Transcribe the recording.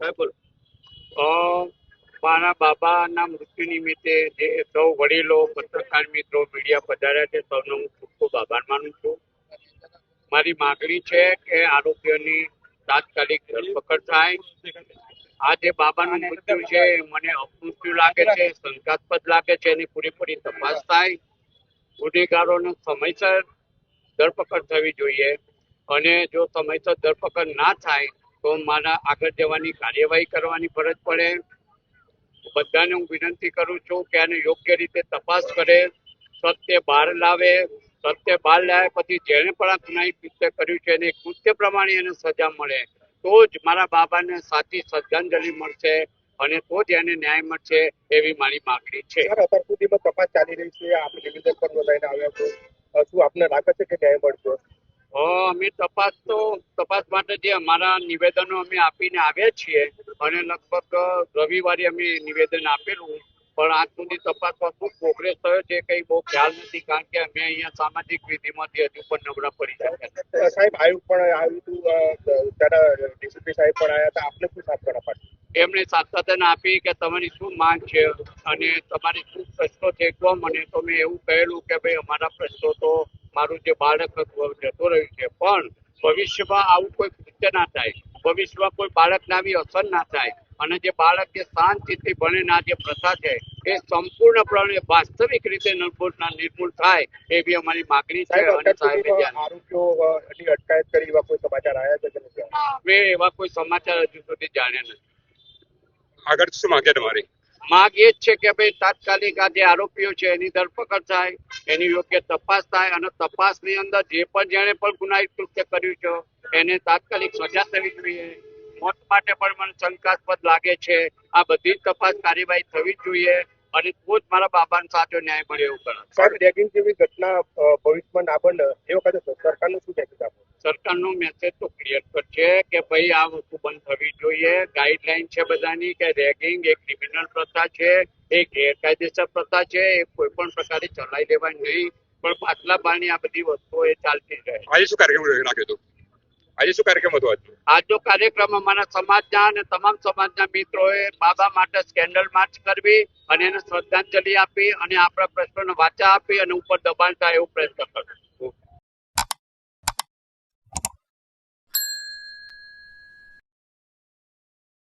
સાહેબ બોલો. અ, મારા બાબાના મૃત્યુ નિમિત્તે જે સૌ વડીલો, પત્રકાર મિત્રો, મીડિયા પધાર્યા છે સૌનો હું ખૂબ ખૂબ આભાર માનું છું. મારી માગણી છે કે આરોપીઓની તાત્કાલિક ધરપકડ થાય. આ જે બાબાનું મૃત્યુ છે મને અપમૃત્યુ લાગે છે, શંકાસ્પદ લાગે છે. એની પૂરેપૂરી તપાસ થાય. ગુનેગારોનો સમયસર ધરપકડ થવી જોઈએ અને જો સમયસર ધરપકડ ના થાય તો મારા આગળ જવાની કાર્યવાહી કરવાની ફરજ પડે. બધાને હું વિનંતી કરું છું કે આને યોગ્ય રીતે તપાસ કરે, સત્ય બહાર લાવે. સત્ય બહાર લાવ્યા પછી જેને પણ આ ગુનાહિત કૃત્ય કર્યું છે એને કૃત્ય પ્રમાણે એને સજા મળે તો જ મારા બાબાને સાચી શ્રદ્ધાંજલિ મળશે અને તો જ એને ન્યાય મળશે એવી મારી માગણી છે. અત્યાર સુધીમાં તપાસ ચાલી રહી છે, આપ નિવેદન પણ નોંધાઈને આવ્યા છો, શું આપને લાગે છે કે ન્યાય મળશે? અમે તપાસ માટે જે અમારા નિવેદનો અમે આપીને આવ્યા છીએ અને લગભગ રવિવારે અમે નિવેદન આપેલું પણ આજ સુધી તપાસમાં શું પ્રોગ્રેસ થયો છે કઈ બહુ ખ્યાલ નથી કારણ કે અમે અહીંયા સામાજિક વિધિમાંથી હજુ પણ નબળા પડી શક્યા. સાહેબ આયુષ પણ આવ્યું હતું, ત્યારે ડીસીપી સાહેબ પણ આવ્યા હતા, આપને શું સાંત્વના પાડી? એમણે સાતત્યને આપી કે તમારી શું માંગ છે અને તમારી શું પ્રશ્નો છે કહો મને. તો મેં એવું કહેલું કે ભાઈ અમારા પ્રશ્નો તો મારું જે બાળક જતો રહ્યું છે પણ ભવિષ્યમાં આવું કોઈ કૃત્ય ના થાય, ભવિષ્યમાં કોઈ બાળકને આવી અસર ના થાય અને જે બાળક જે શાંતિથી ભણે ના જે પ્રથા છે એ સંપૂર્ણપણે વાસ્તવિક રીતે નિર્મૂળ થાય એવી અમારી માગણી છે. અને સાહેબે આરોપીઓની અટકાયત કરી એવા કોઈ સમાચાર આવ્યા છે કે નથી? મેં એવા કોઈ સમાચાર હજુ સુધી જાણ્યા નથી. આગળ શું માંગે તમારી? માંગ એ જ છે કે ભાઈ તાત્કાલિક આ જે આરોપીઓ છે એની ધરપકડ થાય, એની યોગ્ય તપાસ થાય અને તપાસની અંદર જે પણ જેણે પણ ગુનાહિત કૃત્ય કર્યું છે એને તાત્કાલિક સજા થવી જોઈએ. મોત માટે પણ મને શંકાસ્પદ લાગે છે. આ બધી જ તપાસ કાર્યવાહી થવી જોઈએ અને તો જ મારા બાબાને સાચો ન્યાય મળે એવું કરે. સાહેબ રેગિંગ જેવી ઘટના ભવિષ્યમાં ના બને એ વખતે સરકારનું શું મેસેજ આપો? સરકારનો મેસેજ તો ક્લિયર છે કે ભાઈ આ વસ્તુ બંધ થવી જોઈએ. ગાઈડલાઈન છે બધાની કે રેગિંગ એક ક્રિમિનલ પ્રથા છે, એ ગેરકાયદેસર પ્રથા છે, એ કોઈ પણ પ્રકારે ચલાવી લેવાની નહીં. પણ પાછલા બારની આ બધી વસ્તુઓ એ ચાલતી રહે. આજે શું કાર્યક્રમ રાખ્યો હતો? આજે શું કાર્યક્રમ હતો? આજનો કાર્યક્રમ અમારા સમાજના અને તમામ સમાજના મિત્રોએ બાબા માટે સ્કેન્ડલ માર્ચ કરવી અને એને શ્રદ્ધાંજલિ આપી અને આપણા પ્રશ્નોને વાચા આપી અને ઉપર દબાણ થાય એવો પ્રયત્ન કરવો.